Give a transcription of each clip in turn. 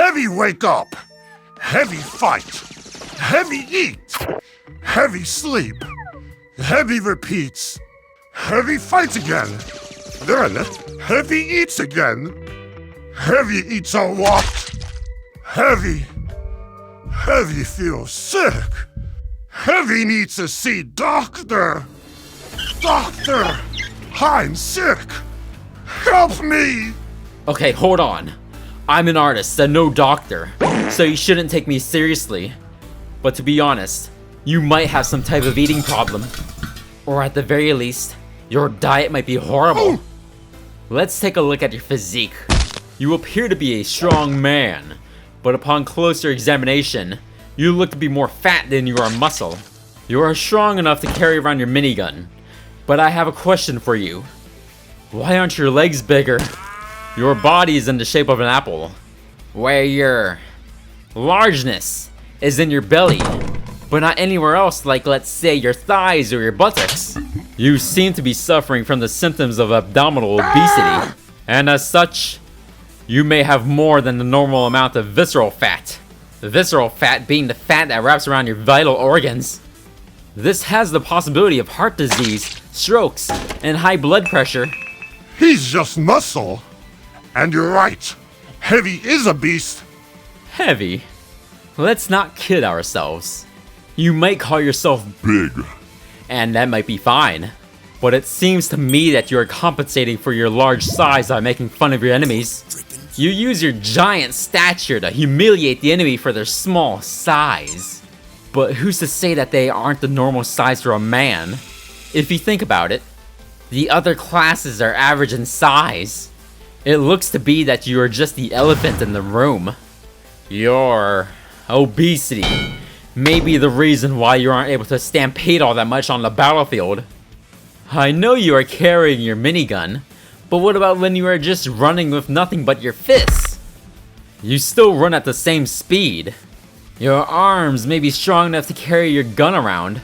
Heavy wake up. Heavy fight. Heavy eat. Heavy sleep. Heavy repeats. Heavy fights again. Then heavy eats again. Heavy eats a lot. Heavy feels sick. Heavy needs to see doctor. Doctor, I'm sick. Help me. Okay, hold on. I'm an artist and no doctor, so you shouldn't take me seriously. But to be honest, you might have some type of eating problem. Or at the very least, your diet might be horrible. Let's take a look at your physique. You appear to be a strong man, but upon closer examination, you look to be more fat than you are muscle. You are strong enough to carry around your minigun, but I have a question for you. Why aren't your legs bigger? Your body is in the shape of an apple, where your largeness is in your belly, but not anywhere else, like let's say your thighs or your buttocks. You seem to be suffering from the symptoms of abdominal obesity, and as such, you may have more than the normal amount of visceral fat. The visceral fat being the fat that wraps around your vital organs. This has the possibility of heart disease, strokes, and high blood pressure. He's just muscle. And you're right. Heavy is a beast. Heavy? Let's not kid ourselves. You might call yourself Big. and that might be fine. But it seems to me that you are compensating for your large size by making fun of your enemies. You use your giant stature to humiliate the enemy for their small size. But who's to say that they aren't the normal size for a man? If you think about it, the other classes are average in size. It looks to be that you are just the elephant in the room. Your obesity may be the reason why you aren't able to stampede all that much on the battlefield. I know you are carrying your minigun, but what about when you are just running with nothing but your fists? You still run at the same speed. Your arms may be strong enough to carry your gun around,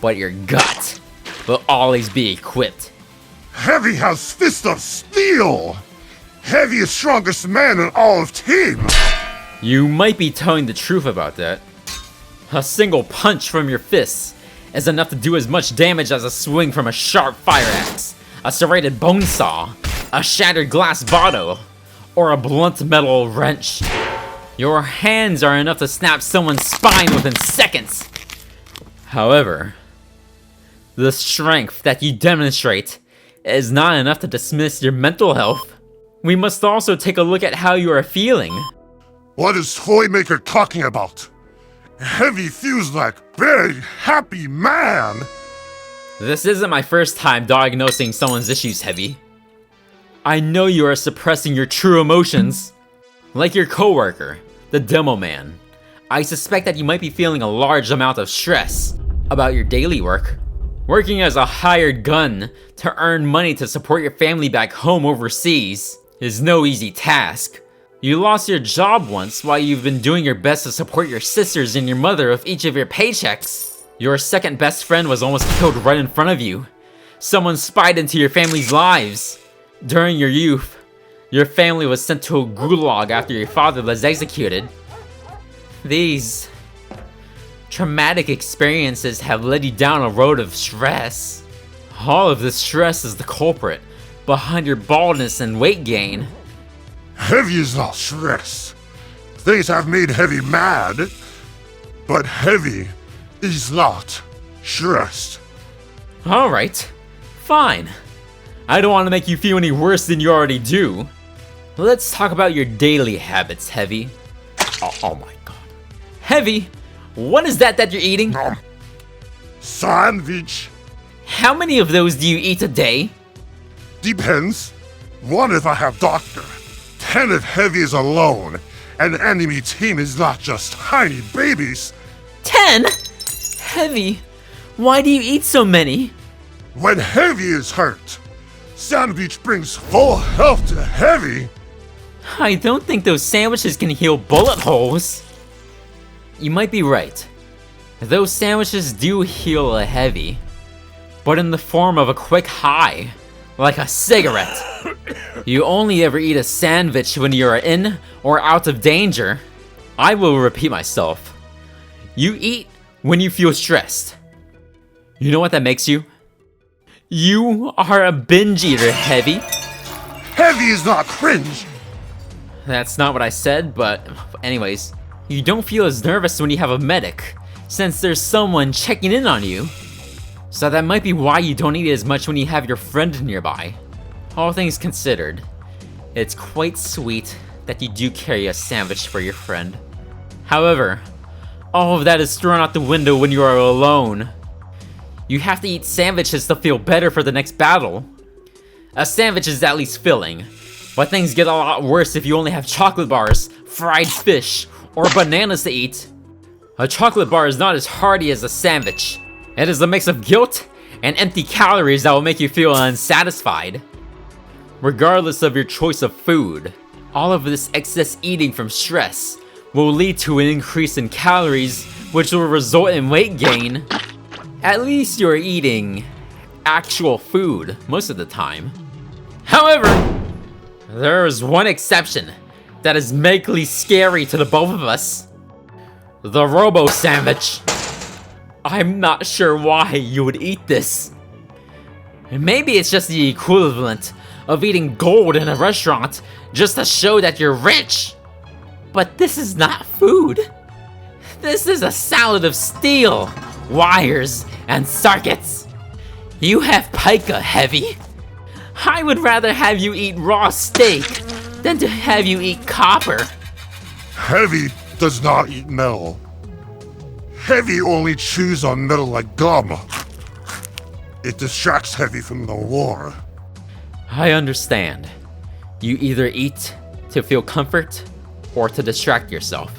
but your gut will always be equipped. Heavy has fist of steel. Heavy is strongest man in all of team. You might be telling the truth about that. A single punch from your fists is enough to do as much damage as a swing from a sharp fire axe, a serrated bone saw, a shattered glass bottle, or a blunt metal wrench. Your hands are enough to snap someone's spine within seconds. However, the strength that you demonstrate is not enough to dismiss your mental health. We must also take a look at how you are feeling. What is Toymaker talking about? Heavy feels like big, happy man. This isn't my first time diagnosing someone's issues, Heavy. I know you are suppressing your true emotions. Like your coworker, the demo man. I suspect that you might be feeling a large amount of stress about your daily work. Working as a hired gun to earn money to support your family back home overseas is no easy task. You lost your job once while you've been doing your best to support your sisters and your mother with each of your paychecks. Your second best friend was almost killed right in front of you. Someone spied into your family's lives. During your youth, your family was sent to a gulag after your father was executed. These traumatic experiences have led you down a road of stress. All of this stress is the culprit behind your baldness and weight gain. Heavy is not stress. Things have made Heavy mad, but Heavy is not stressed. Alright, fine. I don't want to make you feel any worse than you already do. Let's talk about your daily habits, Heavy. Oh my god. Heavy, what is that you're eating? Sandvich. How many of those do you eat a day? Depends. 1 if I have doctor. 10 if Heavy is alone. And enemy team is not just tiny babies. 10? Heavy, why do you eat so many? When Heavy is hurt, Sandvich brings full health to Heavy. I don't think those sandwiches can heal bullet holes. You might be right. Those sandwiches do heal a Heavy, but in the form of a quick high, like a cigarette. You only ever eat a sandwich when you are in or out of danger. I will repeat myself. You eat when you feel stressed. You know what that makes you? You are a binge eater, Heavy. Heavy is not cringe. That's not what I said, but anyways. You don't feel as nervous when you have a medic, since there's someone checking in on you. So that might be why you don't eat as much when you have your friend nearby. All things considered, it's quite sweet that you do carry a sandwich for your friend. However, all of that is thrown out the window when you are alone. You have to eat sandwiches to feel better for the next battle. A sandwich is at least filling, but things get a lot worse if you only have chocolate bars, fried fish, or bananas to eat. A chocolate bar is not as hearty as a sandwich. It is a mix of guilt and empty calories that will make you feel unsatisfied. Regardless of your choice of food, all of this excess eating from stress will lead to an increase in calories, which will result in weight gain. At least you're eating actual food most of the time. However, there is one exception that is medically scary to the both of us. The Robo Sandwich. I'm not sure why you would eat this. Maybe it's just the equivalent of eating gold in a restaurant just to show that you're rich. But this is not food. This is a salad of steel, wires, and circuits. You have pica, Heavy. I would rather have you eat raw steak than to have you eat copper. Heavy does not eat metal. Heavy only chews on metal like gum. It distracts Heavy from the war. I understand. You either eat to feel comfort or to distract yourself.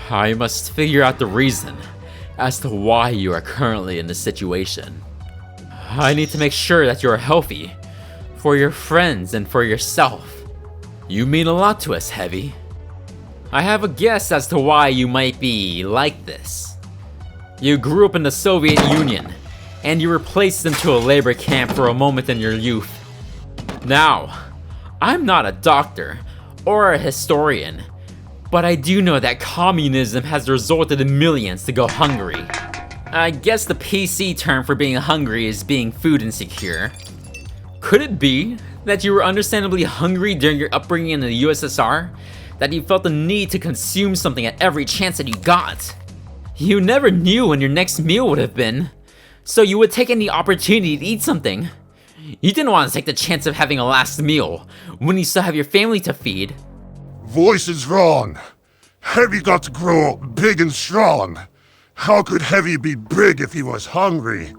I must figure out the reason as to why you are currently in this situation. I need to make sure that you are healthy for your friends and for yourself. You mean a lot to us, Heavy. I have a guess as to why you might be like this. You grew up in the Soviet Union, and you were placed into a labor camp for a moment in your youth. Now, I'm not a doctor or a historian, but I do know that communism has resulted in millions to go hungry. I guess the PC term for being hungry is being food insecure. Could it be that you were understandably hungry during your upbringing in the USSR? That you felt the need to consume something at every chance that you got? You never knew when your next meal would have been, so you would take any opportunity to eat something. You didn't want to take the chance of having a last meal when you still have your family to feed. Voice is wrong. Heavy got to grow up big and strong. How could Heavy be big if he was hungry?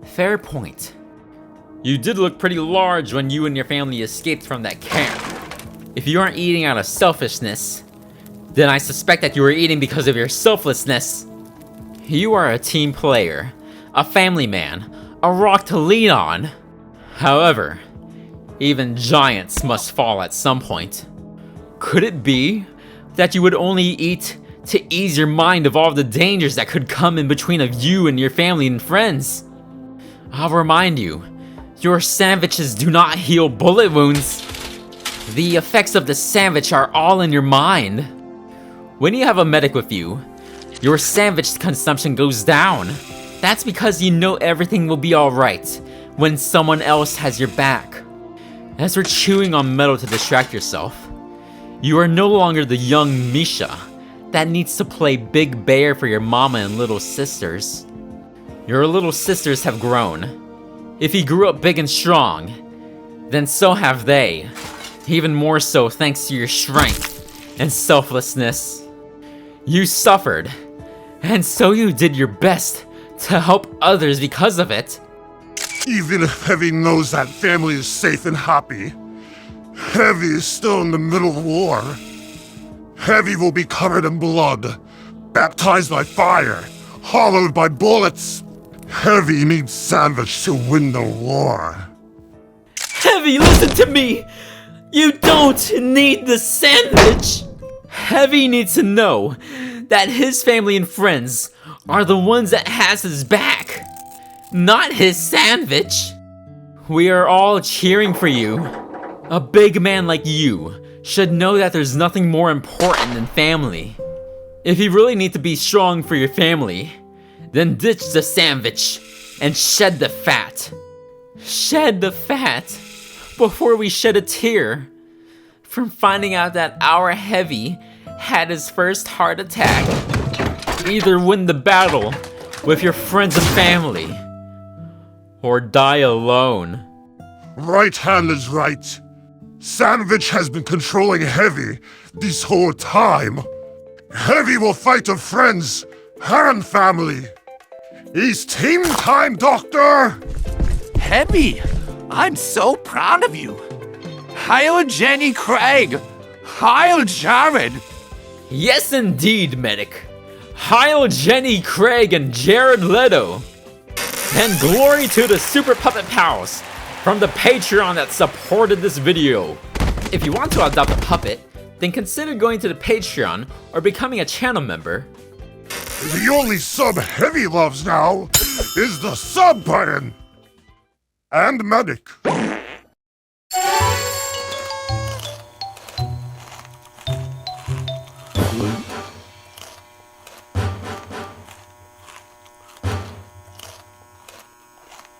Fair point. You did look pretty large when you and your family escaped from that camp. If you aren't eating out of selfishness, then I suspect that you were eating because of your selflessness. You are a team player, a family man, a rock to lean on. However, even giants must fall at some point. Could it be that you would only eat to ease your mind of all the dangers that could come in between of you and your family and friends? I'll remind you, your sandwiches do not heal bullet wounds. The effects of the sandwich are all in your mind. When you have a medic with you, your sandwich consumption goes down. That's because you know everything will be alright when someone else has your back. As for chewing on metal to distract yourself, you are no longer the young Misha that needs to play big bear for your mama and little sisters. Your little sisters have grown. If you grew up big and strong, then so have they. Even more so thanks to your strength and selflessness. You suffered, and so you did your best to help others because of it. Even if Heavy knows that family is safe and happy, Heavy is still in the middle of war. Heavy will be covered in blood, baptized by fire, hollowed by bullets. Heavy needs Sandvich to win the war. Heavy, listen to me! You don't need the sandwich! Heavy needs to know that his family and friends are the ones that has his back, not his sandwich. We are all cheering for you. A big man like you should know that there's nothing more important than family. If you really need to be strong for your family, then ditch the sandwich and shed the fat. Shed the fat before we shed a tear from finding out that our Heavy had his first heart attack. Either win the battle with your friends and family, or die alone. Right hand is right. Sandvich has been controlling Heavy this whole time. Heavy will fight her friends and family. It's team time, Doctor! Heavy, I'm so proud of you. Heil Jenny Craig. Heil Jared. Yes indeed, medic. Heil Jenny Craig and Jared Leto. And glory to the Super Puppet Pals from the Patreon that supported this video. If you want to adopt a puppet, then consider going to the Patreon or becoming a channel member. The only sub Heavy loves now is the sub button. And medic.